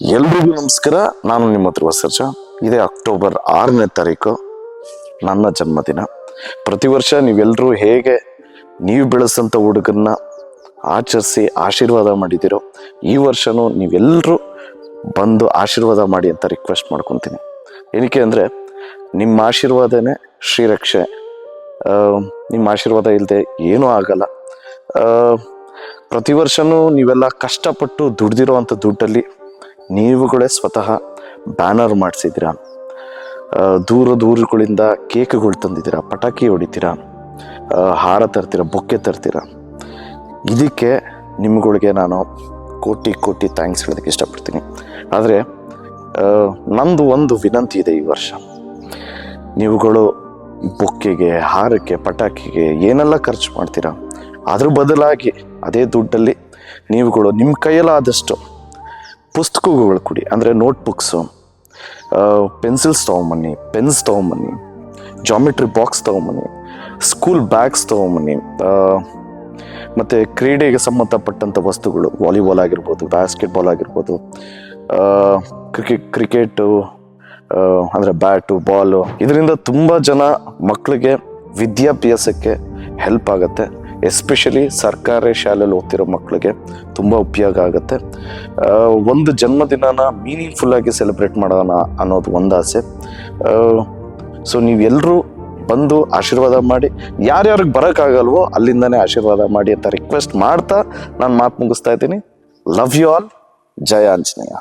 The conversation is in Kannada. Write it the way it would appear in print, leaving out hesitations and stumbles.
ಎಲ್ರಿಗೂ ನಮಸ್ಕಾರ. ನಾನು ನಿಮ್ಮ ಧ್ರುವ ಸರ್ಜಾ. ಇದೇ ಅಕ್ಟೋಬರ್ 6ನೇ ತಾರೀಕು ನನ್ನ ಜನ್ಮದಿನ. ಪ್ರತಿ ವರ್ಷ ನೀವೆಲ್ಲರೂ ಹೇಗೆ ನೀವು ಬೆಳೆಸಂಥ ಹುಡುಗನ್ನ ಆಚರಿಸಿ ಆಶೀರ್ವಾದ ಮಾಡಿದ್ದೀರೋ, ಈ ವರ್ಷನೂ ನೀವೆಲ್ಲರೂ ಬಂದು ಆಶೀರ್ವಾದ ಮಾಡಿ ಅಂತ ರಿಕ್ವೆಸ್ಟ್ ಮಾಡ್ಕೊತೀನಿ. ಏನಕ್ಕೆ ಅಂದರೆ ನಿಮ್ಮ ಆಶೀರ್ವಾದನೇ ಶ್ರೀರಕ್ಷೆ. ನಿಮ್ಮ ಆಶೀರ್ವಾದ ಇಲ್ಲದೆ ಏನೂ ಆಗಲ್ಲ. ಪ್ರತಿ ವರ್ಷವೂ ನೀವೆಲ್ಲ ಕಷ್ಟಪಟ್ಟು ದುಡ್ದಿರೋ ಅಂಥ ದುಡ್ಡಲ್ಲಿ ನೀವುಗಳೇ ಸ್ವತಃ ಬ್ಯಾನರ್ ಮಾಡಿಸಿದ್ದೀರಾ, ದೂರಗಳಿಂದ ಕೇಕ್ಗಳು ತಂದಿದ್ದೀರಾ, ಪಟಾಕಿ ಹೊಡಿತೀರಾ, ಹಾರ ತರ್ತೀರ, ಬೊಕ್ಕೆ ತರ್ತೀರ. ಇದಕ್ಕೆ ನಿಮ್ಗಳಿಗೆ ನಾನು ಕೋಟಿ ಕೋಟಿ ಥ್ಯಾಂಕ್ಸ್ ಹೇಳೋದಕ್ಕೆ ಇಷ್ಟಪಡ್ತೀನಿ. ಆದರೆ ನಂದು ಒಂದು ವಿನಂತಿ ಇದೆ. ಈ ವರ್ಷ ನೀವುಗಳು ಬೊಕ್ಕೆಗೆ, ಹಾರಕ್ಕೆ, ಪಟಾಕಿಗೆ ಏನೆಲ್ಲ ಖರ್ಚು ಮಾಡ್ತೀರಾ, ಅದ್ರ ಬದಲಾಗಿ ಅದೇ ದುಡ್ಡಲ್ಲಿ ನೀವುಗಳು ನಿಮ್ಮ ಕೈಯಲ್ಲಾದಷ್ಟು ಪುಸ್ತಕಗಳು ಕೊಡಿ. ಅಂದರೆ ನೋಟ್ಬುಕ್ಸು, ಪೆನ್ಸಿಲ್ಸ್ ತೊಗೊಂಬನ್ನಿ, ಪೆನ್ಸ್ ತೊಗೊಂಬನ್ನಿ, ಜಾಮೆಟ್ರಿ ಬಾಕ್ಸ್ ತೊಗೊಂಬನ್ನಿ, ಸ್ಕೂಲ್ ಬ್ಯಾಗ್ಸ್ ತೊಗೊಂಬನ್ನಿ, ಮತ್ತು ಕ್ರೀಡೆಗೆ ಸಂಬಂಧಪಟ್ಟಂಥ ವಸ್ತುಗಳು, ವಾಲಿಬಾಲ್ ಆಗಿರ್ಬೋದು, ಬಾಸ್ಕೆಟ್ಬಾಲ್ ಆಗಿರ್ಬೋದು, ಕ್ರಿಕೆಟು ಅಂದರೆ ಬ್ಯಾಟು, ಬಾಲು. ಇದರಿಂದ ತುಂಬ ಜನ ಮಕ್ಕಳಿಗೆ ವಿದ್ಯಾಭ್ಯಾಸಕ್ಕೆ ಹೆಲ್ಪ್ ಆಗುತ್ತೆ. ಎಸ್ಪೆಷಲಿ ಸರ್ಕಾರಿ ಶಾಲೆಯಲ್ಲಿ ಓದ್ತಿರೋ ಮಕ್ಕಳಿಗೆ ತುಂಬ ಉಪಯೋಗ ಆಗುತ್ತೆ. ಒಂದು ಜನ್ಮದಿನನ ಮೀನಿಂಗ್ಫುಲ್ಲಾಗಿ ಸೆಲೆಬ್ರೇಟ್ ಮಾಡೋಣ ಅನ್ನೋದು ಒಂದು ಆಸೆ. ಸೊ ನೀವೆಲ್ಲರೂ ಬಂದು ಆಶೀರ್ವಾದ ಮಾಡಿ, ಯಾರ್ಯಾರಿಗೆ ಬರೋಕ್ಕಾಗಲ್ವೋ ಅಲ್ಲಿಂದನೇ ಆಶೀರ್ವಾದ ಮಾಡಿ ಅಂತ ರಿಕ್ವೆಸ್ಟ್ ಮಾಡ್ತಾ ನಾನು ಮಾತು ಮುಗಿಸ್ತಾ ಇದ್ದೀನಿ. Love you all. ಜಯ ಆಂಜನೇಯ.